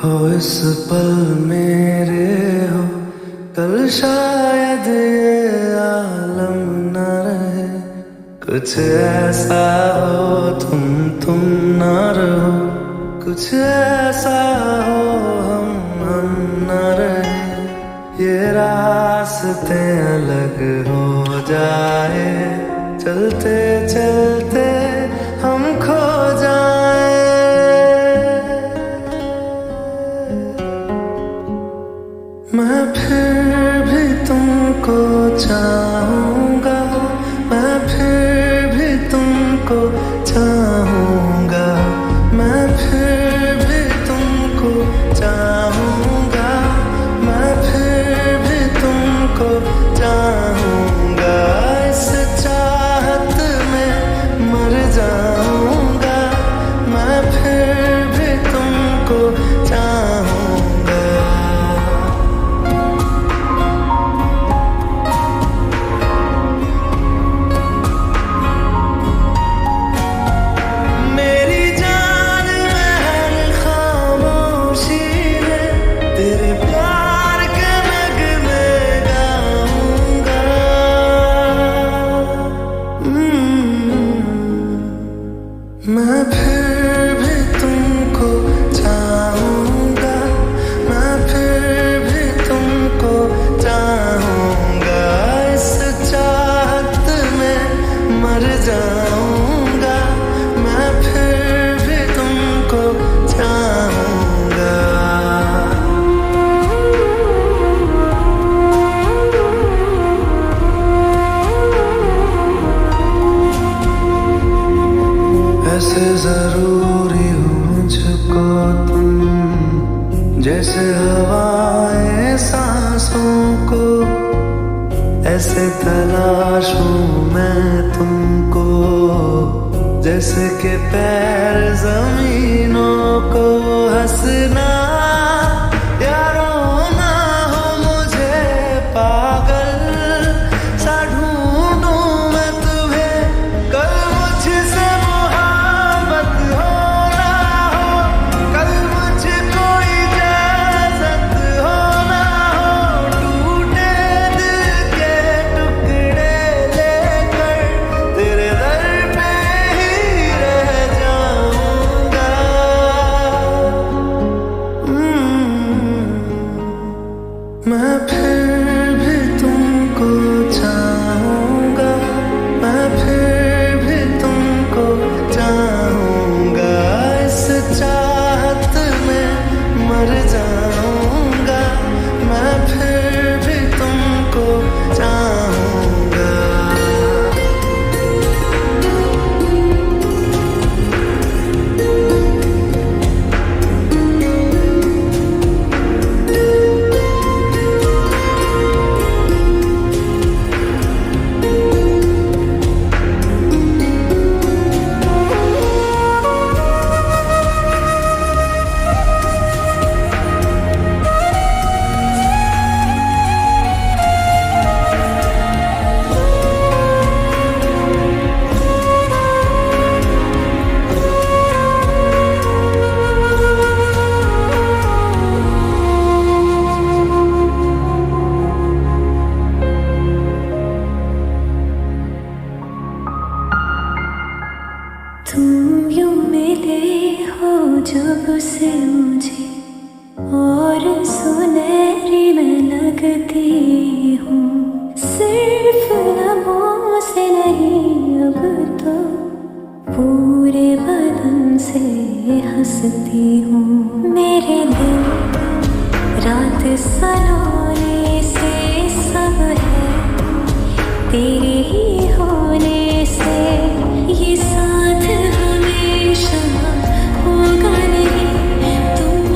हो इस पल मेरे हो, कल शायद ये आलम न रहे। कुछ ऐसा हो तुम न रहो, कुछ ऐसा हो हम न रहे। ये रास्ते अलग हो जाए, चलते चलते हम खो जाए। मैं फिर भी तुमको चाहूँगा, मैं फिर भी तुमको चाहूँगा, मैं फिर भी तुमको चाहूँगा, मैं फिर भी तुमको चाहूँगा। इस चाहत में मर जाऊँगा, मैं फिर भी तुमको चाहूँगा। मैं फिर भी तुमको चाहूँगा, मैं फिर भी तुमको चाहूँगा। इस चाहत में मर जाऊँगा, मैं फिर भी तुमको चाहूँगा। ऐसे जरूरी हो मुझको तुम, जैसे हवाएं सांसों को। ऐसे तलाशूं मैं तुमको, जैसे के पैर जमीनों को। हंसना या रोना हो मुझे पागल सा ढूंढूं मैं तुम्हें। कल मुझसे मोहब्बत हो ना हो, कल मुझको इजाजत हो ना हो। टूटे दिल के टुकड़े लेकर तेरे दर पे ही रह जाऊंगा। मैं फिर भी तुमको चाहूँगा, मैं फिर भी तुमको चाहूँगा। इस चाहत में मर जाऊँगा, मैं फिर भी तुमको चाहूँगा। तुम यूं मिले हो जब से मुझे, और सुनहरी मैं लगती हूँ। सिर्फ लबों से नहीं अब तो पूरे बदन से हंसती हूँ। मेरे दिल रात सलोने से सब है तेरे ही होने से। ये साथ हमेशा होगा नहीं, तुम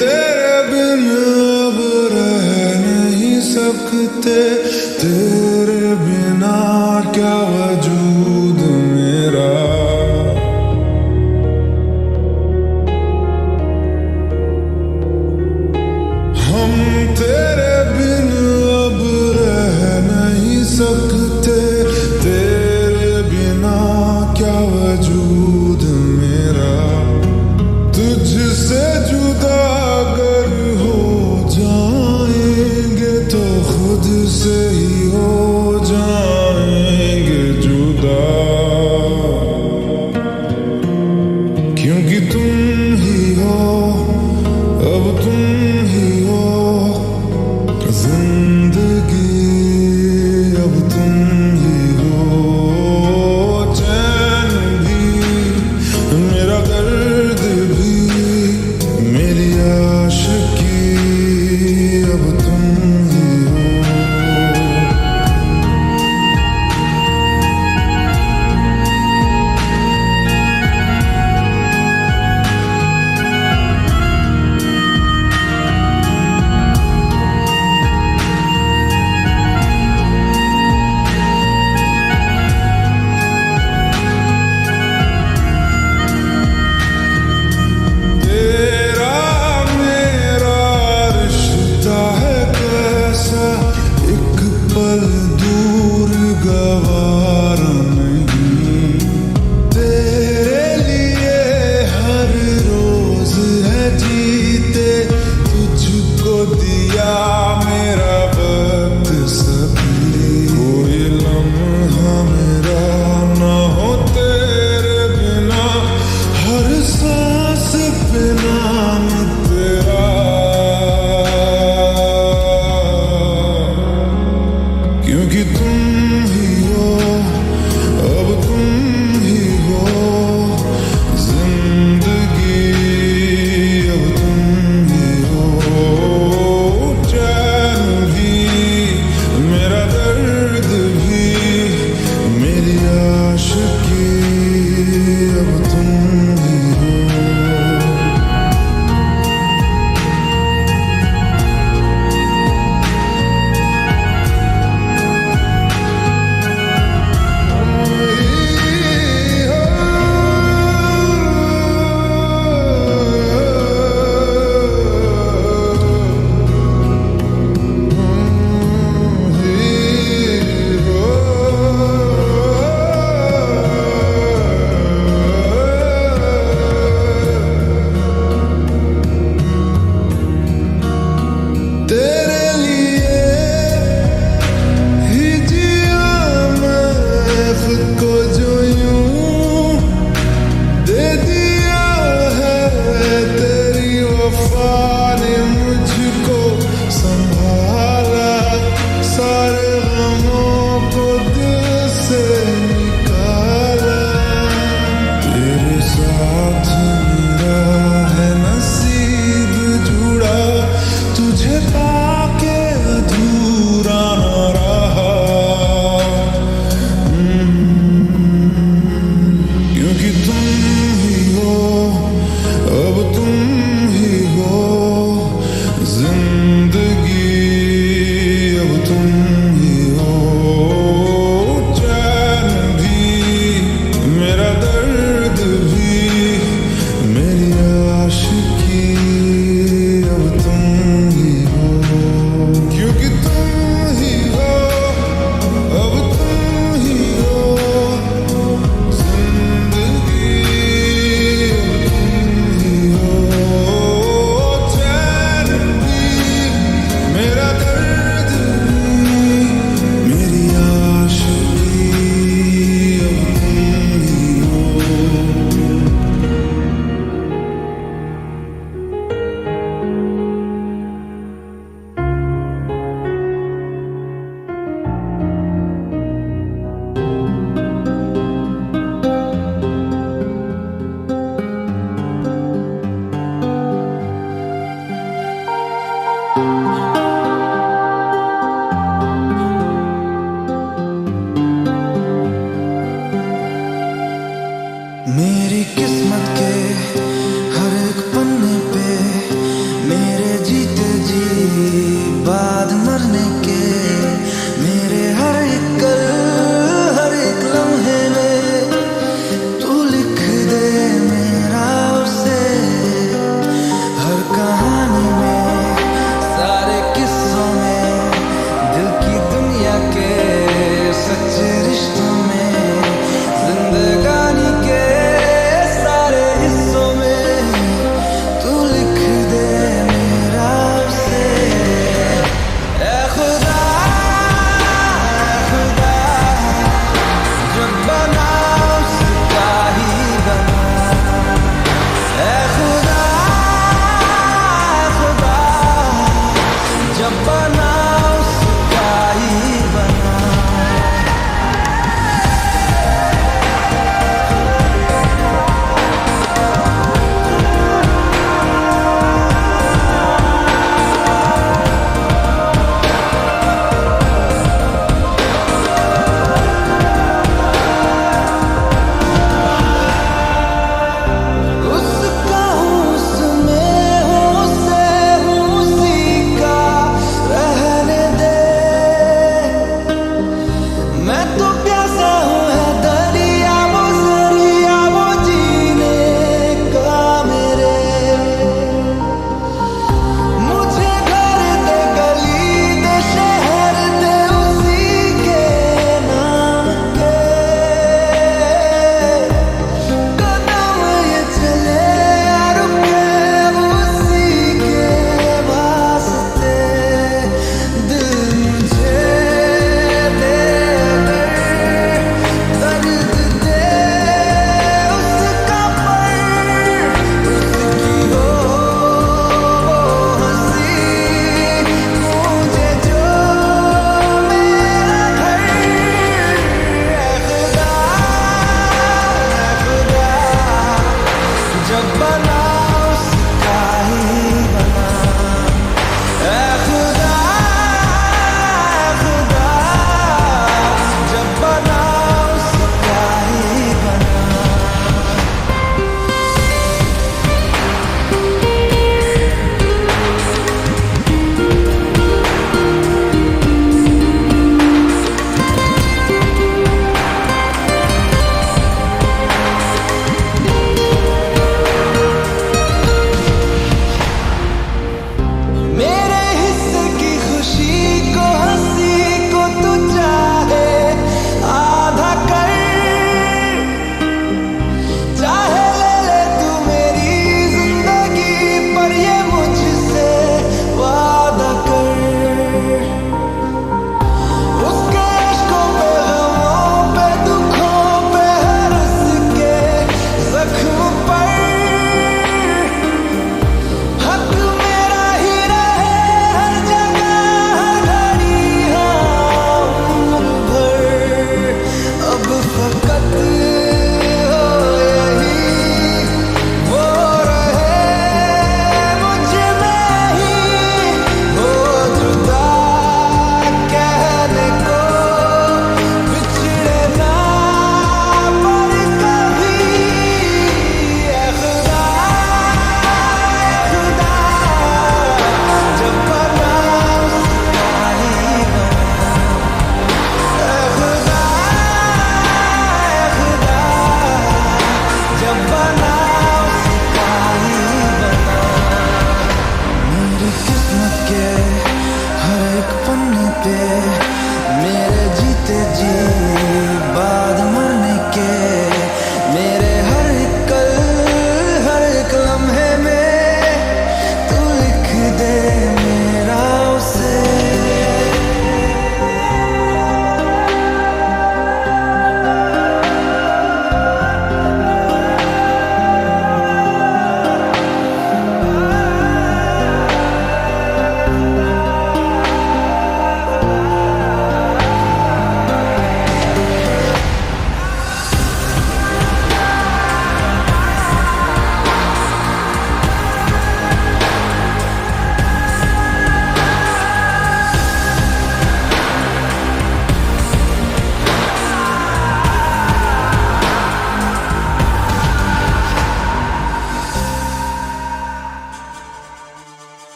तेरे बिन अब रह नहीं सकते, तेरे बिना क्या वजूद मेरा। हम तेरे बिन अब रह नहीं सकते, तेरे बिना क्या वजूद मेरा। तुझसे जुदा अगर हो जाएंगे तो खुद से ही हो जाएंगे जुदा, क्योंकि तुम ही हो, अब तुम ही हो जिंदगी, अब तुम ही हो चैन भी, मेरा दर्द भी, मेरी आशिकी, अब तुम ही हो। तेरा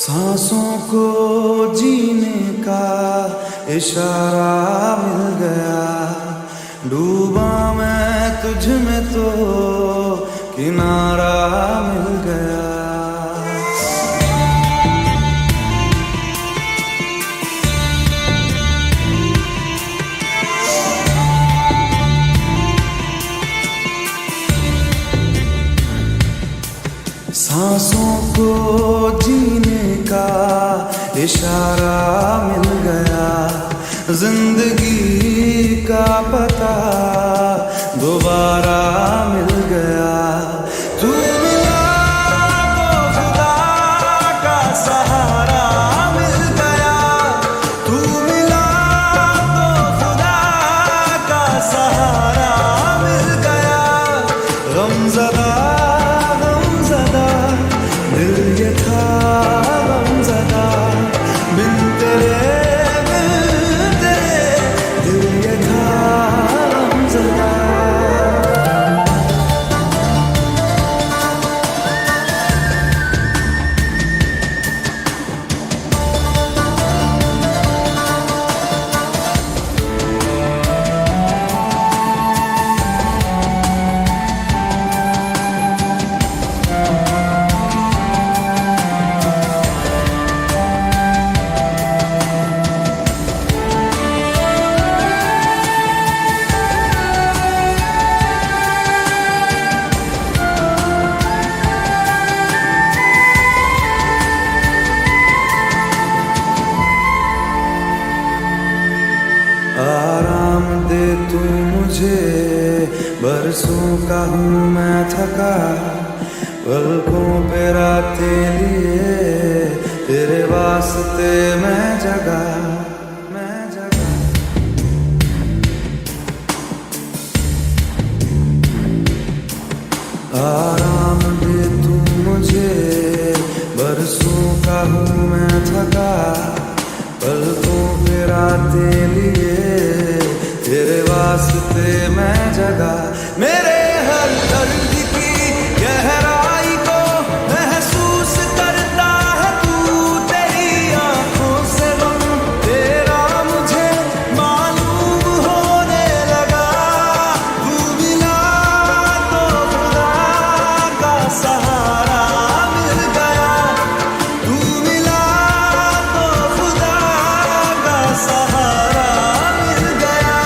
सांसों को जीने का इशारा मिल गया, डूबा मैं तुझ में तो किनारा मिल गया। सांसों को जीने का इशारा मिल गया, जिंदगी का पता दोबारा मिल गया। तू मिला तो खुदा का सहारा मिल गया, तू मिला तो खुदा का सहारा मिल गया। गमज़दा दिल ये था गमज़दा, बिन तेरे दिल ये था गमज़दा। आराम दे तू मुझे, बरसों का हूँ मैं थका, पलकों पे रातें लिए तेरे वास्ते मैं जगा। आराम दे तू मुझे, बरसों का हूँ मैं थका, पलकों पे रातें लिए तेरे वास्ते मैं जगा। मेरे हर दर्द की गहराई को महसूस करता है तू, तेरी आंखों से गम तेरा मुझे मालूम होने लगा। तू मिला तो खुदा का सहारा मिल गया, तू मिला तो खुदा का सहारा मिल गया।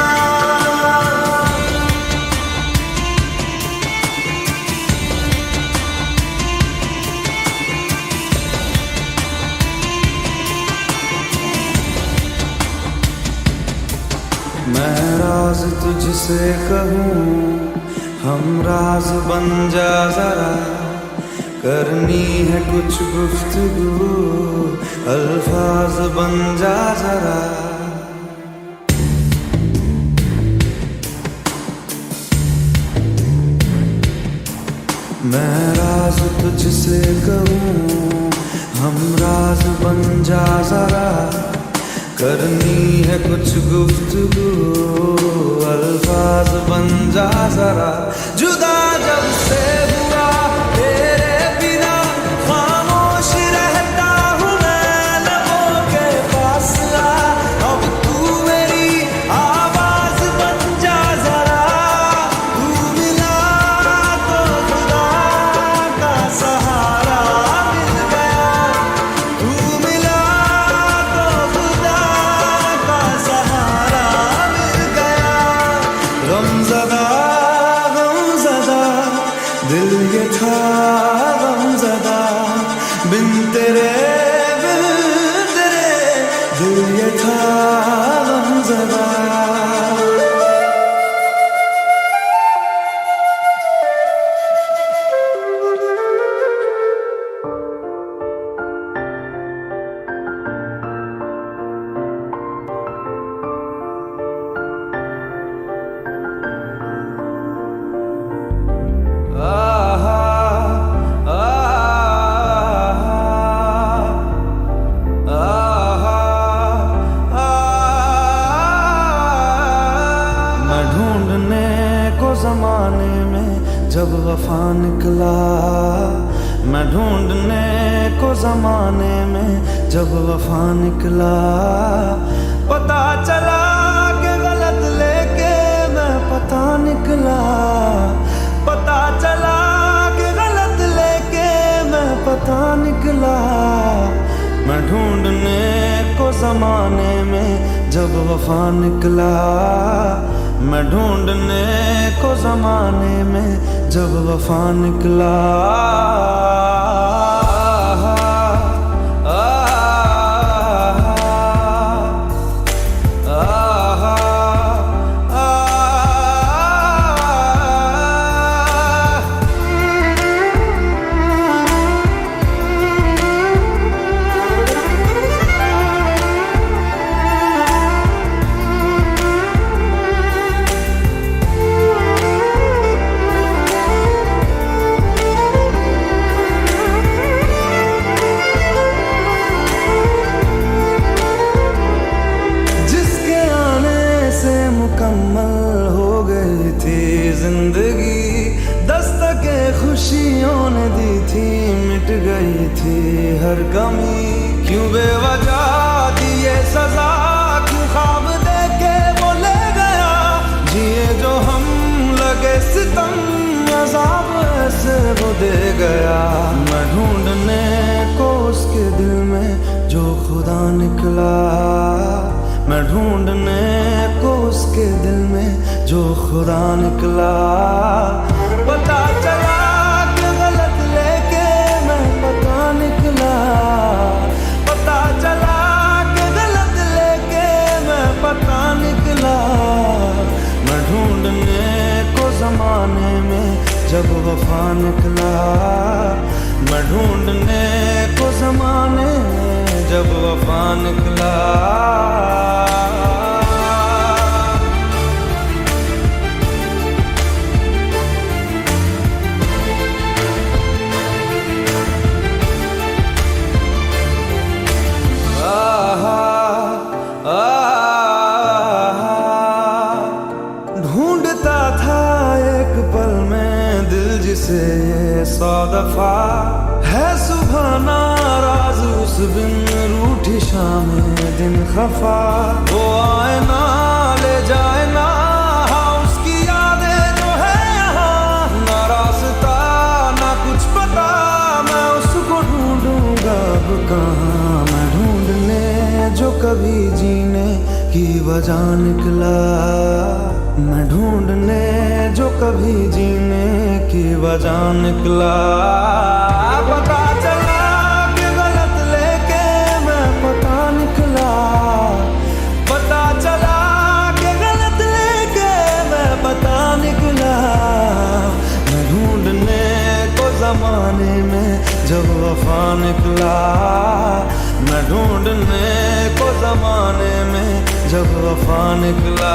मैं राज तुझसे कहूँ, हम राज बन जा जरा, करनी है कुछ गुफ्तगू, अल्फाज बन जा जरा। मैं राज तुझसे कहूँ, हम राज बन जा जरा, करनी है कुछ गुफ्तगू, अल्फाज बन जा जरा। जुदा जब से हुआ तेरे बिना खामोश रहता हूँ मैं, लबों के पास आ अब तू मेरी आवाज बन जा जरा। तू मिला तो खुदा का सहारा मिल गया, तू मिला तो खुदा का सहारा मिल गया। गमज़दा गमज़दा दिल ये था गमज़दा, बिन तेरे दिल ये था गमज़दा। जब वफा निकला, मैं ढूंढने को जमाने में जब वफा निकला, पता चला कि गलत लेके मैं पता निकला, पता चला कि गलत लेके मैं पता निकला। मैं ढूंढने को जमाने में जब वफा निकला, मैं ढूंढने को जमाने में जब वफा निकला। मुकम्मल हो गई थी जिंदगी, दस्तके खुशियों ने दी थी, मिट गई थी हर कमी। क्यों बेवजह दी ये सजा, क्यों ख्वाब देके वो ले गया, जिए जो हम लगे सितम, अज़ाब ऐसे वो दे गया। मैं ढूंढने को उसके दिल में जो खुदा निकला, मैं ढूंढने को उसके दिल में जो खुदा निकला। पता चला कि गलत लेके मैं पता निकला, पता चला कि गलत लेके मैं पता निकला। मैं ढूंढने को जमाने में जब वफा निकला, मैं ढूंढने को जमाने में जब वफा निकला। ढूंढता था एक पल में दिल जिसे ये 100 दफा, है सुबह नाराज उस बिन रूठी शाम दिन खफा। वो आए ना ले जाए ना, हाँ उसकी यादें जो है यहाँ, ना रास्ता ना कुछ पता, मैं उसको ढूंढूंगा अब कहाँ। मैं ढूंढने जो कभी जीने की वजह निकला, मैं ढूंढने जो कभी जीने की वजह निकला। पता चला कि गलत लेके मैं पता निकला, पता चला कि गलत लेके मैं पता निकला। मैं ढूंढने को जमाने में जब वफा निकला, मैं ढूंढने को जमाने में जब वफा निकला।